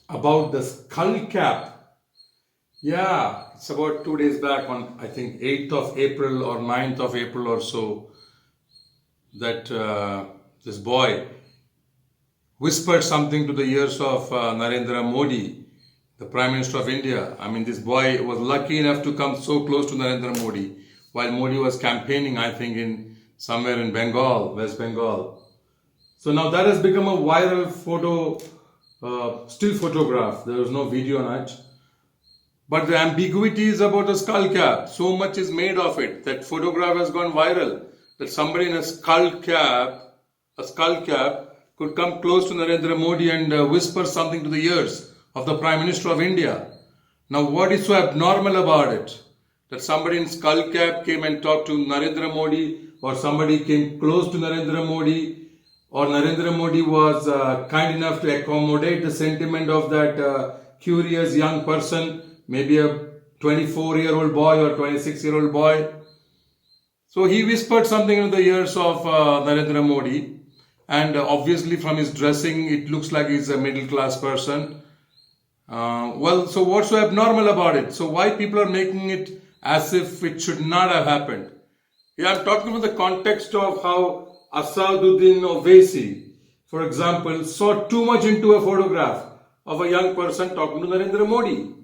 About the skull cap. Yeah, it's about 2 days back on, I think, 8th of April or 9th of April or so, that this boy whispered something to the ears of Narendra Modi, the Prime Minister of India. I mean, this boy was lucky enough to come so close to Narendra Modi while Modi was campaigning, I think, in somewhere in Bengal, West Bengal. So now that has become a viral photo, still photograph. There was no video on it. But the ambiguity is about a skull cap. So much is made of it. That photograph has gone viral. That somebody in a skull cap could come close to Narendra Modi and whisper something to the ears of the Prime Minister of India. Now, what is so abnormal about it? That somebody in skull cap came and talked to Narendra Modi, or somebody came close to Narendra Modi, or Narendra Modi was kind enough to accommodate the sentiment of that curious young person, maybe a 24-year-old boy or 26-year-old boy. So he whispered something into the ears of Narendra Modi, and obviously from his dressing, it looks like he's a middle-class person. So what's so abnormal about it? So why people are making it as if it should not have happened? Yeah, I'm talking about the context of how Asaduddin Owaisi, for example, saw too much into a photograph of a young person talking to Narendra Modi,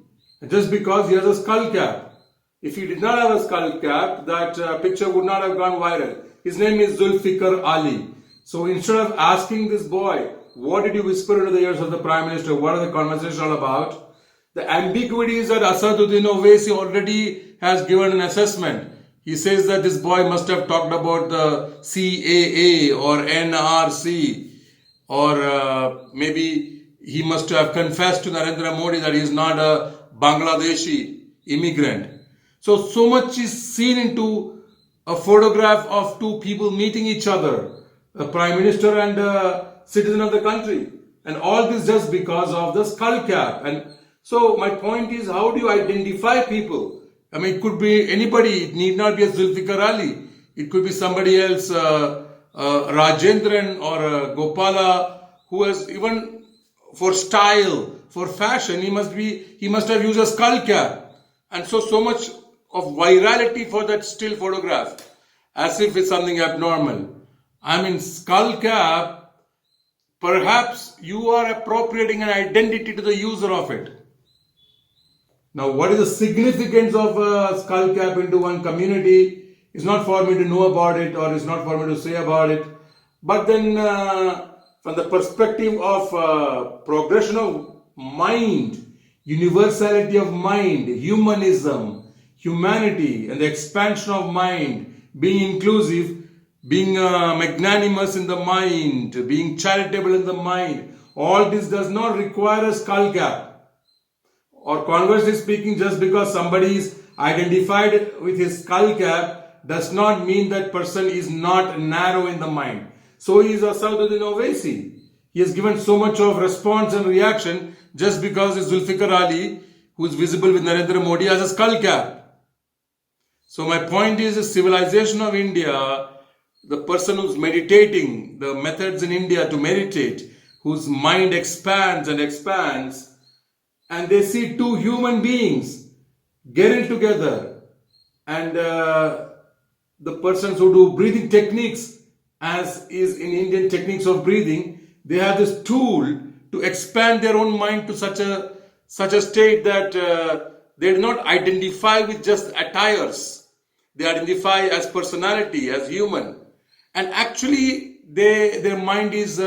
just because he has a skull cap. If he did not have a skull cap, that picture would not have gone viral. His name is Zulfikar Ali. So instead of asking this boy, what did you whisper into the ears of the Prime Minister? What are the conversations all about? The ambiguity is that Asaduddin Owaisi already has given an assessment. He says that this boy must have talked about the CAA or NRC, or maybe he must have confessed to Narendra Modi that he is not a Bangladeshi immigrant. So much is seen into a photograph of two people meeting each other, a Prime Minister and a citizen of the country. And all this just because of the skull cap. And so my point is, how do you identify people? I mean, it could be anybody. It need not be a Zulfikar Ali. It could be somebody else, Rajendran or Gopala, who has even for style, for fashion, he must have used a skull cap. And so much of virality for that still photograph, as if it's something abnormal. I mean, skull cap, perhaps you are appropriating an identity to the user of it. Now, what is the significance of a skull cap into one community? It's not for me to know about it, or it's not for me to say about it. But then, from the perspective of progression of mind, universality of mind, humanism, humanity, and the expansion of mind, being inclusive, being magnanimous in the mind, being charitable in the mind, all this does not require a skull cap. Or conversely speaking, just because somebody is identified with his skull cap does not mean that person is not narrow in the mind. So is Asaduddin Owaisi. He has given so much of response and reaction just because it's Zulfikar Ali, who is visible with Narendra Modi, as a skull cap. So my point is, the civilization of India, the person who's meditating, the methods in India to meditate, whose mind expands and expands, and they see two human beings getting together, and the persons who do breathing techniques, as is in Indian techniques of breathing, they have this tool to expand their own mind to such a state that they do not identify with just attires. They identify as personality, as human. And actually, their mind is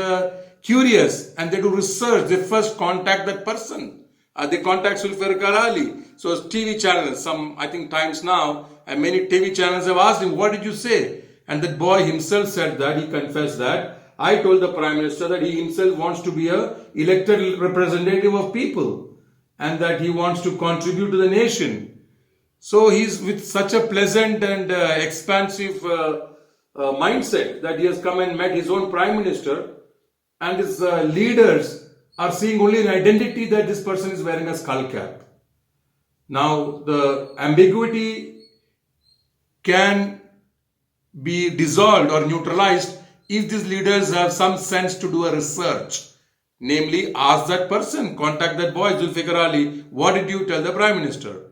curious, and they do research. They first contact that person. They contact Zulfikar Ali. So TV channels, I think Times Now, and many TV channels have asked him, what did you say? And that boy himself said that, he confessed that, I told the Prime Minister that he himself wants to be an elected representative of people, and that he wants to contribute to the nation. So he's with such a pleasant and expansive mindset that he has come and met his own Prime Minister, and his leaders are seeing only an identity that this person is wearing a skull cap. Now, the ambiguity can be dissolved or neutralized if these leaders have some sense to do a research Namely, ask that person, contact that boy, Zulfikar Ali, what did you tell the Prime Minister?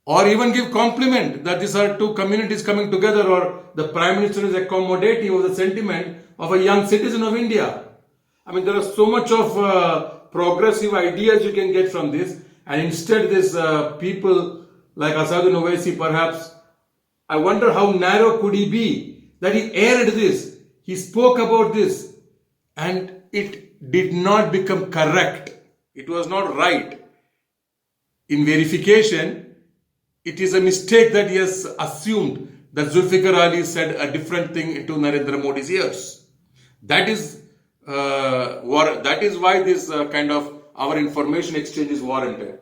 Or even give compliment that these are two communities coming together, or the Prime Minister is accommodating of the sentiment of a young citizen of India. I mean, there are so much of progressive ideas you can get from this, and instead this people like Asaduddin Owaisi, perhaps, I wonder how narrow could he be that he aired this, he spoke about this, and it did not become correct. It was not right. In verification, it is a mistake that he has assumed that Zulfikar Ali said a different thing to Narendra Modi's ears. That is why this kind of our information exchange is warranted.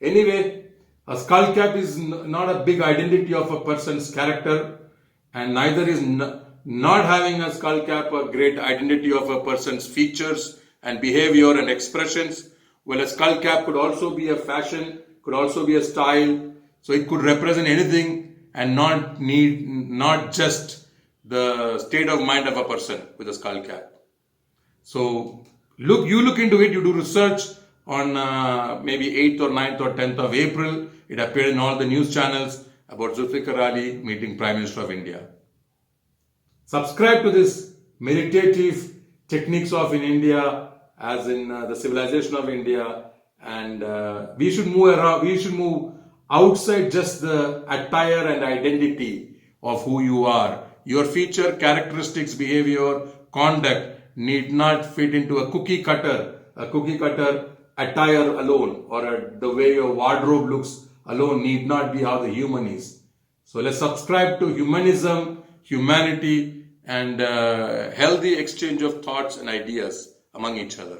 Anyway, a skull cap is not a big identity of a person's character, and neither is not having a skull cap a great identity of a person's features and behavior and expressions. Well, a skull cap could also be a fashion, could also be a style, so it could represent anything and not just the state of mind of a person with a skull cap. So you look into it, you do research on maybe 8th or 9th or 10th of April. It appeared in all the news channels about Zulfikar Ali meeting Prime Minister of India. Subscribe to this meditative techniques of in India, as in the civilization of India, and we should move around. We should move outside just the attire and identity of who you are. Your feature, characteristics, behavior, conduct need not fit into a cookie cutter attire alone, or the way your wardrobe looks alone need not be how the human is. So let's subscribe to humanism, humanity, and healthy exchange of thoughts and ideas among each other.